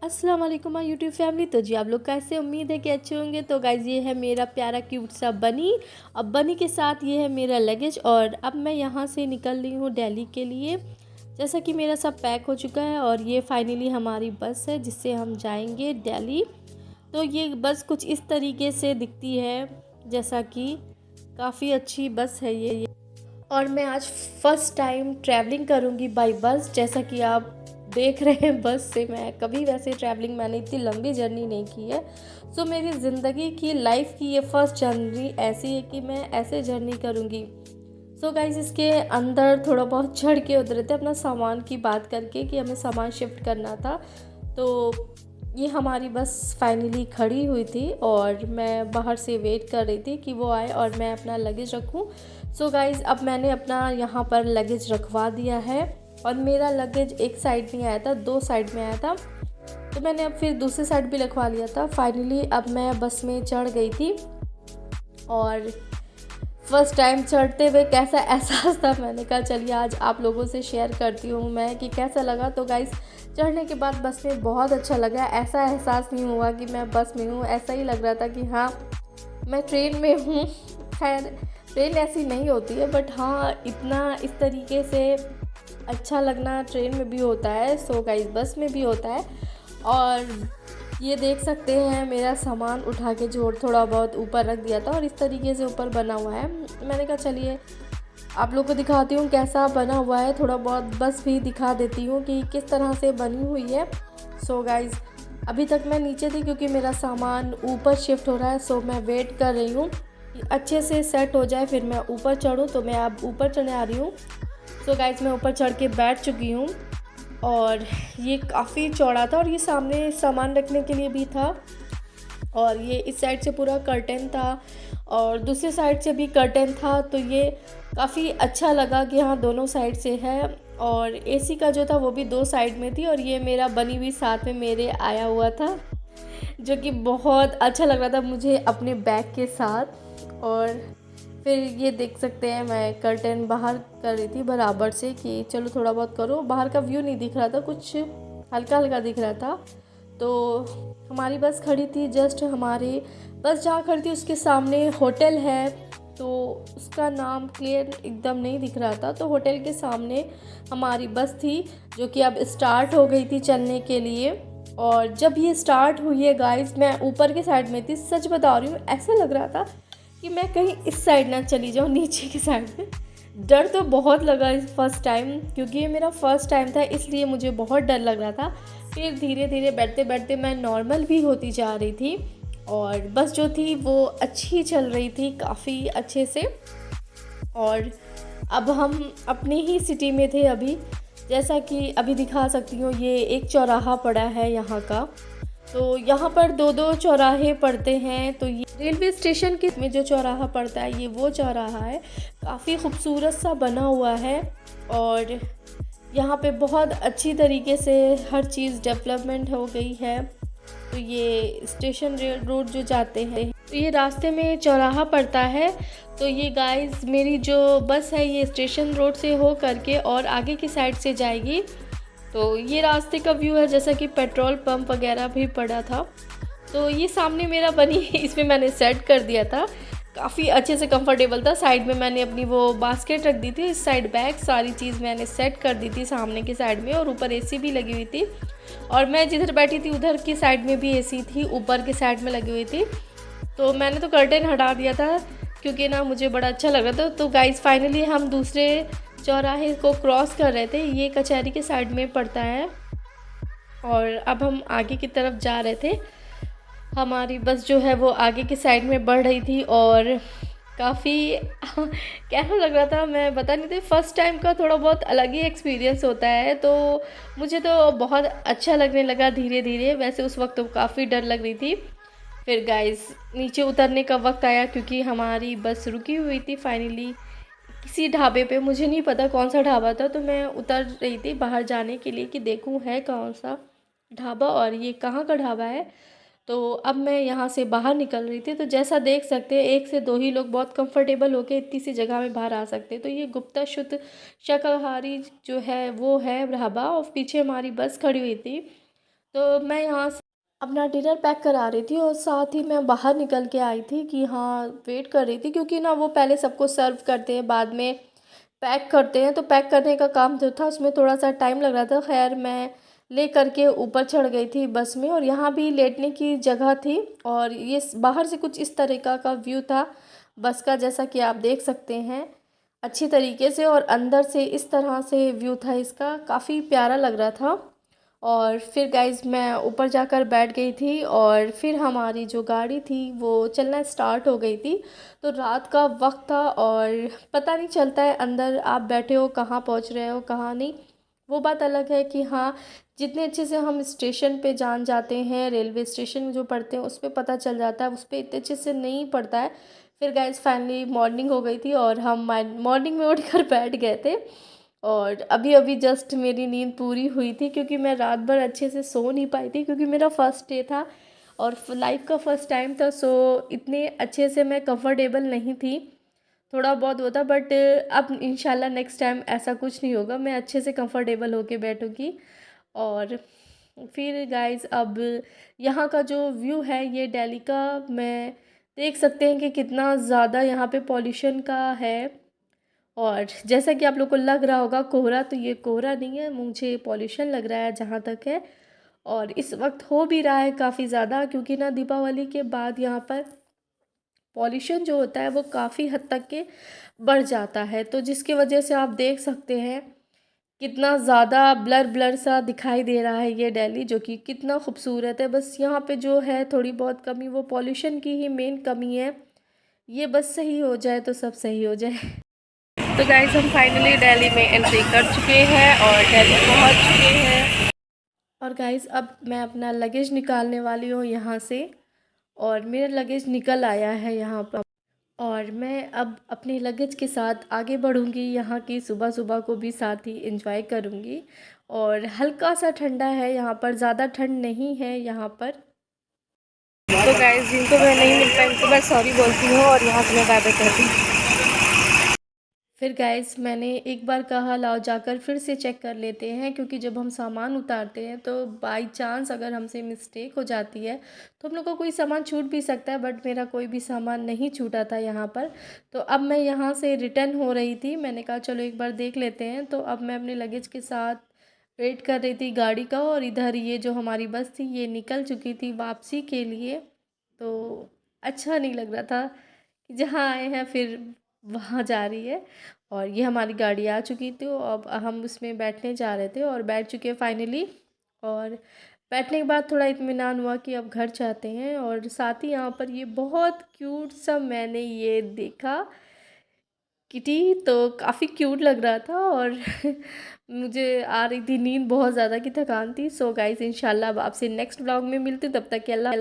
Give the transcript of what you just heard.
अस्सलाम वालेकुम my YouTube family. तो जी आप लोग कैसे, उम्मीद है कि अच्छे होंगे। तो गाइज़ ये है मेरा प्यारा क्यूट सा बनी। अब बनी के साथ ये है मेरा लगेज और अब मैं यहाँ से निकल रही हूँ दिल्ली के लिए। जैसा कि मेरा सब पैक हो चुका है और ये फाइनली हमारी बस है जिससे हम जाएंगे दिल्ली। तो ये बस कुछ इस तरीके से दिखती है, जैसा कि काफ़ी अच्छी बस है ये। और मैं आज फर्स्ट टाइम ट्रैवलिंग करूँगी बाय बस। जैसा कि आप देख रहे हैं बस से, मैं कभी वैसे ट्रैवलिंग मैंने इतनी लंबी जर्नी नहीं की है। सो मेरी ज़िंदगी की लाइफ की ये फर्स्ट जर्नी ऐसी है कि मैं ऐसे जर्नी करूँगी। सो गाइस इसके अंदर थोड़ा बहुत चढ़ के उतरे थे अपना सामान की बात करके कि हमें सामान शिफ्ट करना था। तो ये हमारी बस फाइनली खड़ी हुई थी और मैं बाहर से वेट कर रही थी कि वो आए और मैं अपना लगेज रखूं। सो गाइस अब मैंने अपना यहाँ पर लगेज रखवा दिया है और मेरा लगेज एक साइड नहीं आया था, दो साइड में आया था। तो मैंने अब फिर दूसरी साइड भी रखवा लिया था। फाइनली अब मैं बस में चढ़ गई थी और फर्स्ट टाइम चढ़ते हुए कैसा एहसास था, मैंने कहा चलिए आज आप लोगों से शेयर करती हूँ मैं कि कैसा लगा। तो गाइस चढ़ने के बाद बस में बहुत अच्छा लगा। ऐसा एहसास नहीं हुआ कि मैं बस में हूँ, ऐसा ही लग रहा था कि हाँ मैं ट्रेन में हूँ। खैर ट्रेन ऐसी नहीं होती है, बट हाँ इतना इस तरीके से अच्छा लगना ट्रेन में भी होता है। सो गाइस बस में भी होता है। और ये देख सकते हैं मेरा सामान उठा के जो थोड़ा बहुत ऊपर रख दिया था और इस तरीके से ऊपर बना हुआ है। मैंने कहा चलिए आप लोग को दिखाती हूँ कैसा बना हुआ है, थोड़ा बहुत बस भी दिखा देती हूँ कि किस तरह से बनी हुई है। सो गाइस अभी तक मैं नीचे थी क्योंकि मेरा सामान ऊपर शिफ्ट हो रहा है। सो मैं वेट कर रही हूँ कि अच्छे से सेट हो जाए फिर मैं ऊपर चढ़ूँ। तो मैं अब ऊपर चढ़ने आ रही हूँ। सो गाइस मैं ऊपर चढ़ के बैठ चुकी हूँ और ये काफ़ी चौड़ा था और ये सामने सामान रखने के लिए भी था। और ये इस साइड से पूरा कर्टेन था और दूसरी साइड से भी कर्टेन था। तो ये काफ़ी अच्छा लगा कि हाँ दोनों साइड से है। और एसी का जो था वो भी दो साइड में थी और ये मेरा बनी हुई साथ में मेरे आया हुआ था, जो कि बहुत अच्छा लग रहा था मुझे अपने बैग के साथ। और फिर ये देख सकते हैं मैं कर्टेन बाहर कर रही थी बराबर से कि चलो थोड़ा बहुत करो। बाहर का व्यू नहीं दिख रहा था, कुछ हल्का हल्का दिख रहा था। तो हमारी बस खड़ी थी, जस्ट हमारी बस जहाँ खड़ी थी उसके सामने होटल है। तो उसका नाम क्लियर एकदम नहीं दिख रहा था। तो होटल के सामने हमारी बस थी जो कि अब स्टार्ट हो गई थी चलने के लिए। और जब ये स्टार्ट हुई है गाइस, मैं ऊपर के साइड में थी, सच बता रही हूँ ऐसा लग रहा था कि मैं कहीं इस साइड ना चली जाऊँ, नीचे की साइड में। डर तो बहुत लगा इस फर्स्ट टाइम, क्योंकि ये मेरा फर्स्ट टाइम था इसलिए मुझे बहुत डर लग रहा था। फिर धीरे धीरे बैठते बैठते मैं नॉर्मल भी होती जा रही थी और बस जो थी वो अच्छी चल रही थी काफ़ी अच्छे से। और अब हम अपनी ही सिटी में थे अभी, जैसा कि अभी दिखा सकती हूँ। ये एक चौराहा पड़ा है यहाँ का। तो यहाँ पर दो दो चौराहे पड़ते हैं। तो ये रेलवे स्टेशन के में जो चौराहा पड़ता है ये वो चौराहा है, काफ़ी खूबसूरत सा बना हुआ है। और यहाँ पे बहुत अच्छी तरीके से हर चीज़ डेवलपमेंट हो गई है। तो ये स्टेशन रेल रोड जो जाते हैं, तो ये रास्ते में चौराहा पड़ता है। तो ये गाइस मेरी जो बस है ये स्टेशन रोड से हो करके और आगे की साइड से जाएगी। तो ये रास्ते का व्यू है, जैसा कि पेट्रोल पंप वगैरह भी पड़ा था। तो ये सामने मेरा बनी इसमें मैंने सेट कर दिया था, काफ़ी अच्छे से कंफर्टेबल था। साइड में मैंने अपनी वो बास्केट रख दी थी, इस साइड बैग सारी चीज़ मैंने सेट कर दी थी सामने की साइड में। और ऊपर एसी भी लगी हुई थी और मैं जिधर बैठी थी उधर की साइड में भी एसी थी, ऊपर की साइड में लगी हुई थी। तो मैंने तो कर्टेन हटा दिया था क्योंकि ना मुझे बड़ा अच्छा लग रहा था। तो गाइस फाइनली हम दूसरे चौराहे को क्रॉस कर रहे थे, ये कचहरी के साइड में पड़ता है। और अब हम आगे की तरफ जा रहे थे। हमारी बस जो है वो आगे की साइड में बढ़ रही थी और काफ़ी कैसा लग रहा था मैं बता नहीं थी। फर्स्ट टाइम का थोड़ा बहुत अलग ही एक्सपीरियंस होता है, तो मुझे तो बहुत अच्छा लगने लगा धीरे धीरे। वैसे उस वक्त तो काफ़ी डर लग रही थी। फिर गाइस नीचे उतरने का वक्त आया क्योंकि हमारी बस रुकी हुई थी फाइनली किसी ढाबे पे, मुझे नहीं पता कौन सा ढाबा था। तो मैं उतर रही थी बाहर जाने के लिए कि देखूं है कौन सा ढाबा और ये कहाँ का ढाबा है। तो अब मैं यहाँ से बाहर निकल रही थी। तो जैसा देख सकते हैं एक से दो ही लोग बहुत कंफर्टेबल होकर इतनी सी जगह में बाहर आ सकते हैं। तो ये गुप्ता शुद्ध शाकाहारी जो है वो है ढाबा और पीछे हमारी बस खड़ी हुई थी। तो मैं यहाँ से अपना डिनर पैक करा रही थी और साथ ही मैं बाहर निकल के आई थी कि हाँ वेट कर रही थी, क्योंकि ना वो पहले सबको सर्व करते हैं, बाद में पैक करते हैं, तो पैक करने का काम जो था उसमें थोड़ा सा टाइम लग रहा था। खैर मैं ले करके ऊपर चढ़ गई थी बस में, और यहाँ भी लेटने की जगह थी, और ये बाहर से कुछ इस तरीक़ा का व्यू था बस का, जैसा कि आप देख सकते हैं अच्छी तरीके से, और अंदर से इस तरह से व्यू था इसका, काफ़ी प्यारा लग रहा था। और फिर गाइज़ मैं ऊपर जाकर बैठ गई थी, और फिर हमारी जो गाड़ी थी वो चलना स्टार्ट हो गई थी। तो रात का वक्त था और पता नहीं चलता है अंदर आप बैठे हो कहाँ पहुँच रहे हो कहाँ नहीं। वो बात अलग है कि हाँ, जितने अच्छे से हम स्टेशन पे जान जाते हैं, रेलवे स्टेशन जो पढ़ते हैं उस पे पता चल जाता है, उस पे इतने अच्छे से नहीं पड़ता है। फिर गाइज़ फाइनली मॉर्निंग हो गई थी और हम मॉर्निंग में उठकर बैठ गए थे, और अभी अभी जस्ट मेरी नींद पूरी हुई थी, क्योंकि मैं रात भर अच्छे से सो नहीं पाई थी, क्योंकि मेरा फर्स्ट डे था और लाइफ का फर्स्ट टाइम था। सो इतने अच्छे से मैं कंफर्टेबल नहीं थी, थोड़ा बहुत होता, बट अब इंशाल्लाह नेक्स्ट टाइम ऐसा कुछ नहीं होगा, मैं अच्छे से कंफर्टेबल होके बैठूँगी। और फिर गाइस अब यहाँ का जो व्यू है ये दिल्ली का, मैं देख सकते हैं कि कितना ज़्यादा यहाँ पे पॉल्यूशन का है। और जैसा कि आप लोग को लग रहा होगा कोहरा, तो ये कोहरा नहीं है, मुझे पॉल्यूशन लग रहा है जहाँ तक है। और इस वक्त हो भी रहा है काफ़ी ज़्यादा, क्योंकि ना दीपावली के बाद यहाँ पर पॉल्यूशन जो होता है वो काफ़ी हद तक के बढ़ जाता है, तो जिसकी वजह से आप देख सकते हैं कितना ज़्यादा ब्लर ब्लर सा दिखाई दे रहा है ये दिल्ली, जो कि कितना खूबसूरत है। बस यहाँ पे जो है थोड़ी बहुत कमी वो पॉल्यूशन की ही मेन कमी है, ये बस सही हो जाए तो सब सही हो जाए। तो गाइस हम फाइनली दिल्ली में एंट्री कर चुके हैं और दिल्ली पहुंच चुके हैं। और गाइस अब मैं अपना लगेज निकालने वाली हूँ यहाँ से, और मेरा लगेज निकल आया है यहाँ पर, और मैं अब अपने लगेज के साथ आगे बढ़ूँगी। यहाँ की सुबह सुबह को भी साथ ही एंजॉय करूँगी, और हल्का सा ठंडा है यहाँ पर, ज़्यादा ठंड नहीं है यहाँ पर। तो गाइस जिनको मैं नहीं मिल पाई उनको मैं सॉरी बोलती हूँ और यहाँ से मैं बाय बाय करती हूँ। फिर गाइस मैंने एक बार कहा लाओ जाकर फिर से चेक कर लेते हैं, क्योंकि जब हम सामान उतारते हैं तो बाई चांस अगर हमसे मिस्टेक हो जाती है तो हम लोग को कोई सामान छूट भी सकता है, बट मेरा कोई भी सामान नहीं छूटा था यहाँ पर। तो अब मैं यहाँ से रिटर्न हो रही थी, मैंने कहा चलो एक बार देख लेते हैं। तो अब मैं अपने लगेज के साथ वेट कर रही थी गाड़ी का, और इधर ये जो हमारी बस थी ये निकल चुकी थी वापसी के लिए। तो अच्छा नहीं लग रहा था कि जहाँ आए हैं फिर वहाँ जा रही है, और ये हमारी गाड़ी आ चुकी थी, अब हम उसमें बैठने जा रहे थे और बैठ चुके फाइनली। और बैठने के बाद थोड़ा इत्मीनान हुआ कि अब घर चाहते हैं। और साथ ही यहाँ पर ये बहुत क्यूट सा मैंने ये देखा किटी, तो काफ़ी क्यूट लग रहा था, और मुझे आ रही थी नींद, बहुत ज़्यादा की थकान थी। सो गाइस इंशाल्लाह अब आपसे नेक्स्ट व्लॉग में मिलती हूँ, तब तक के अल्लाह।